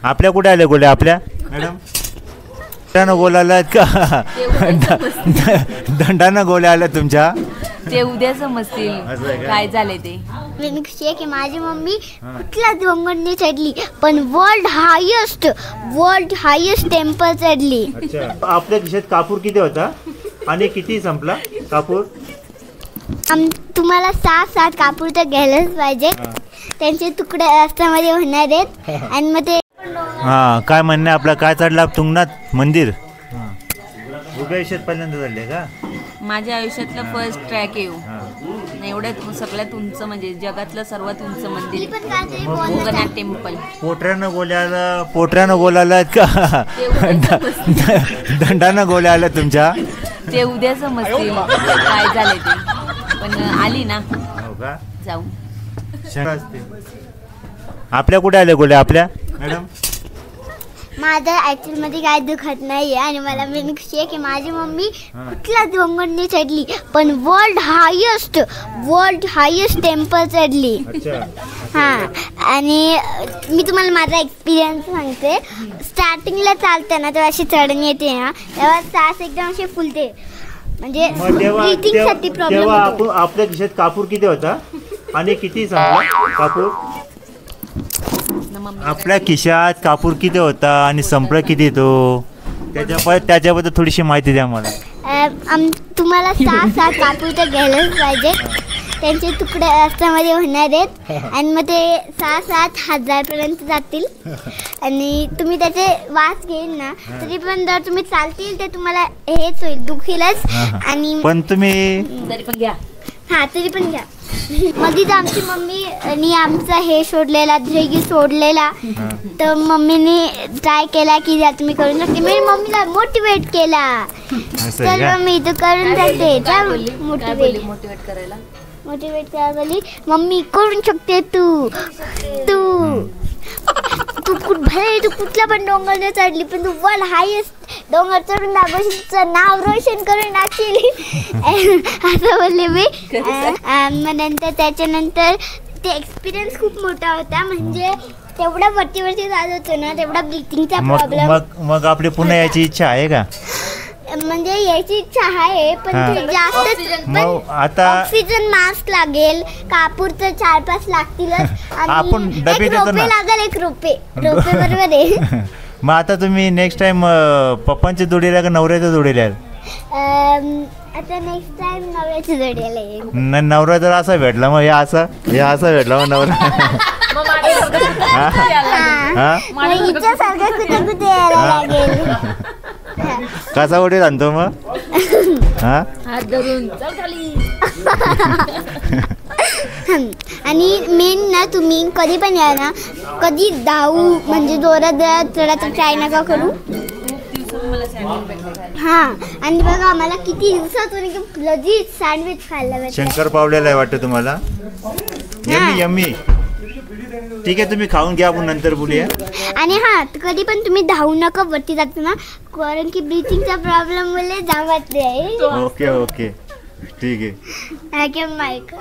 आपल्या कुठे आले गोल्या आपल्या मॅडम? दंडानं गोल्या आल्यात का? दंडानं गोल्या आल्या तुमच्या? ते उद्या समजतील काय झाले ते. मी खुशी आहे की माझी मम्मी कुठल्याच डोंगरने चढली पण वर्ल्ड हायेस्ट टेम्पल चढली. आपल्या खिशात कापूर किती होता आणि किती संपला कापूर? तुम्हाला 7 कापूर तर घ्यायलाच पाहिजे. त्यांचे तुकडे रस्त्यामध्ये होणार आहेत आणि मग ते काय म्हणणे आपला काय चढला तुंगनाथ मंदिर? उभ्या आयुष्यात पहिल्यांदा चढले का? माझ्या आयुष्यातलं फर्स्ट ट्रॅक येऊ एवढ्यात सगळ्यात उंच म्हणजे जगातलं सर्वात उंच मंदिर भूतनाथ टेम्पल. पोटऱ्यानं गोल्या आल्यात का? दंडानं गोल्या आल्या तुमच्या? ते उद्या समजतील काय झाले ते. पण आली ना जाऊ. आपल्या कुठे आले गोल्या आपल्या मॅडम? माझं ऍक्च्युअल मध्ये काय दुखत नाहीये आणि मला मी खुशी आहे की माझी मम्मी कुठल्याच डोंगरने चढली पण वर्ल्ड हायेस्ट टेम्पल चढली. आणि मी तुम्हाला माझा एक्सपिरियन्स सांगते. स्टार्टिंगला चालताना तेव्हा अशी चढणी येते ना तेव्हा सास एकदम असे फुलते म्हणजे ब्रीथिंगसाठी प्रॉब्लेम होतो. आपल्या खिशात कापूर किती होता आणि किती संपला कापूर? आपल्या खिशात कापूर किती होता आणि संपला किती तो? त्याच्याबद्दल थोडीशी माहिती द्या मला. तुम्हाला 7 कापूर तर घ्यायलाच पाहिजे. त्यांचे तुकडे रस्त्यामध्ये होणार आहेत आणि मग ते 6,000-7,000 पर्यंत जातील. आणि तुम्ही त्याचे वास घेईल ना तरी पण जर तुम्ही चालतील तर तुम्हाला हेच होईल दुखीलच. आणि पण तुम्ही तरी पण घ्या. तरी पण घ्या. मधीच आमची मम्मीनी आमचा हे सोडलेला ध्रेगी सोडलेला तर मम्मीने ट्राय केला की तुम्ही करून शकते. मी मम्मीला मोटिवेट केला तर मम्मी तू करून जाते. मोटिवेट करायला बोली मम्मी करू शकते तू भले तू कुठला पण डोंगर चढली पण तू वर्ल्ड हायेस्ट डोंगर चढून दाखवशील तुझं नाव रोशन करून टाकशील असं बोलले मी. मग नंतर त्याच्यानंतर ते एक्सपिरियन्स खूप मोठा होता. म्हणजे तेवढा वरती जात होतो ना तेवढा ब्रीथिंगचा प्रॉब्लेम. मग आपली पुन्हा यायची इच्छा आहे का? म्हणजे याची इच्छा आहे पण ते जास्त आता ऑक्सिजन मास्क लागेल कापूर तर 4-5 लागतीलच. आपण डबे देतो ना लागेल. एक रोपे बरोबर आहे. मग आता तुम्ही नेक्स्ट टाइम पप्पांच्या जोडीला का नवऱ्याच्या जोडीला? आता नेक्स्ट टाइम नवऱ्याच्या जोडीला येईल. नवरा जर असा भेटला मग हे असा भेटला मग नवरा हिच्यासारखं कुठे यायला लागेल. कसा उडी आणतो मग? आणि मेन ना तुम्ही कधी पण या ना कधी धावू म्हणजे जोरात चढायचा ट्राय नका करू. आणि बघा आम्हाला किती दिवसातून लगेच सँडविच खायला भेटलं. शंकर पावलेला आहे वाटतं तुम्हाला? यम्मी. ठीक आहे तुम्ही खाऊन घ्या आपण नंतर बोलूया. आणि कधी पण तुम्ही धावू नका वरती जातो ना कारण की ब्रीथिंगचा प्रॉब्लेम मुळे जावत नाही. ओके ठीक आहे. माईक